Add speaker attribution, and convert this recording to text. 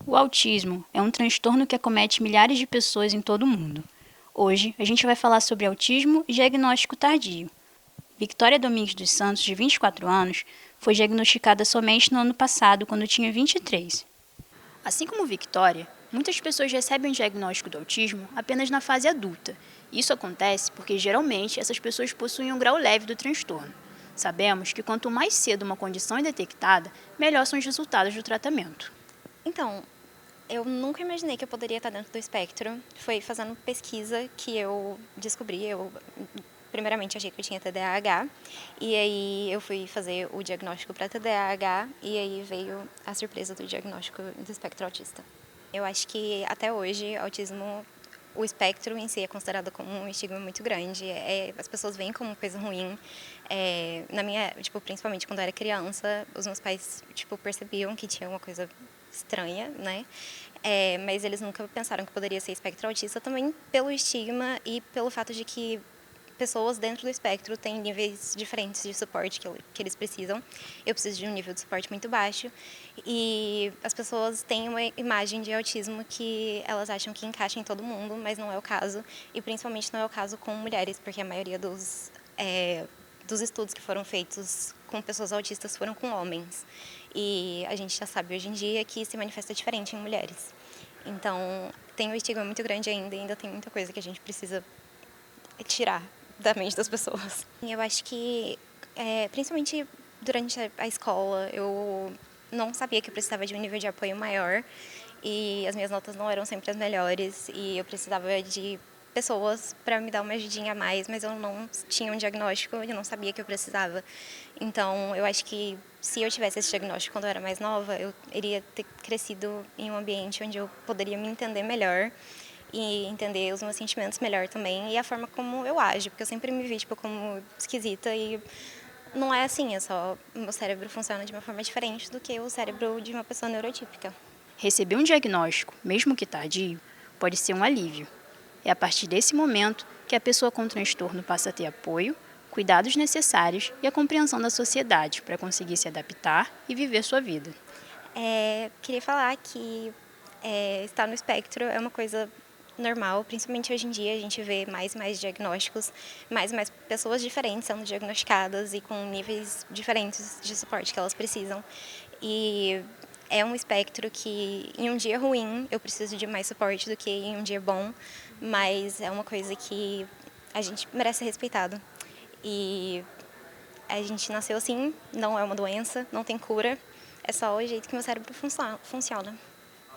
Speaker 1: O autismo é um transtorno que acomete milhares de pessoas em todo o mundo. Hoje, a gente vai falar sobre autismo e diagnóstico tardio. Victoria Domingues dos Santos, de 24 anos, foi diagnosticada somente no ano passado, quando tinha 23. Assim como Victoria, muitas pessoas recebem o diagnóstico do autismo apenas na fase adulta. Isso acontece porque, geralmente, essas pessoas possuem um grau leve do transtorno. Sabemos que quanto mais cedo uma condição é detectada, melhor são os resultados do tratamento.
Speaker 2: Então, eu nunca imaginei que eu poderia estar dentro do espectro. Foi fazendo pesquisa que eu descobri. Eu, primeiramente, achei que eu tinha TDAH. E aí, eu fui fazer o diagnóstico para TDAH. E aí, veio a surpresa do diagnóstico do espectro autista. Eu acho que, até hoje, autismo, o espectro em si é considerado como um estigma muito grande. As pessoas veem como coisa ruim. Principalmente quando eu era criança, os meus pais, percebiam que tinha uma coisa estranha, né? Mas eles nunca pensaram que poderia ser espectro autista, também pelo estigma e pelo fato de que pessoas dentro do espectro têm níveis diferentes de suporte que eles precisam. Eu preciso de um nível de suporte muito baixo e as pessoas têm uma imagem de autismo que elas acham que encaixa em todo mundo, mas não é o caso, e principalmente não é o caso com mulheres, porque a maioria dos estudos que foram feitos com pessoas autistas foram com homens. E a gente já sabe hoje em dia que se manifesta diferente em mulheres. Então, tem um estigma muito grande ainda e ainda tem muita coisa que a gente precisa tirar da mente das pessoas. Eu acho que, principalmente durante a escola, eu não sabia que eu precisava de um nível de apoio maior e as minhas notas não eram sempre as melhores e eu precisava de pessoas para me dar uma ajudinha a mais, mas eu não tinha um diagnóstico e eu não sabia que eu precisava. Então, eu acho que se eu tivesse esse diagnóstico quando eu era mais nova, eu iria ter crescido em um ambiente onde eu poderia me entender melhor e entender os meus sentimentos melhor também e a forma como eu ajo, porque eu sempre me vi como esquisita e não é assim, é só o meu cérebro funciona de uma forma diferente do que o cérebro de uma pessoa neurotípica.
Speaker 1: Receber um diagnóstico, mesmo que tardio, pode ser um alívio. É a partir desse momento que a pessoa com transtorno passa a ter apoio, cuidados necessários e a compreensão da sociedade para conseguir se adaptar e viver sua vida.
Speaker 2: Queria falar que estar no espectro é uma coisa normal, principalmente hoje em dia a gente vê mais e mais diagnósticos, mais e mais pessoas diferentes sendo diagnosticadas e com níveis diferentes de suporte que elas precisam. E é um espectro que em um dia ruim eu preciso de mais suporte do que em um dia bom, mas é uma coisa que a gente merece ser respeitado. E a gente nasceu assim, não é uma doença, não tem cura, é só o jeito que meu cérebro funciona.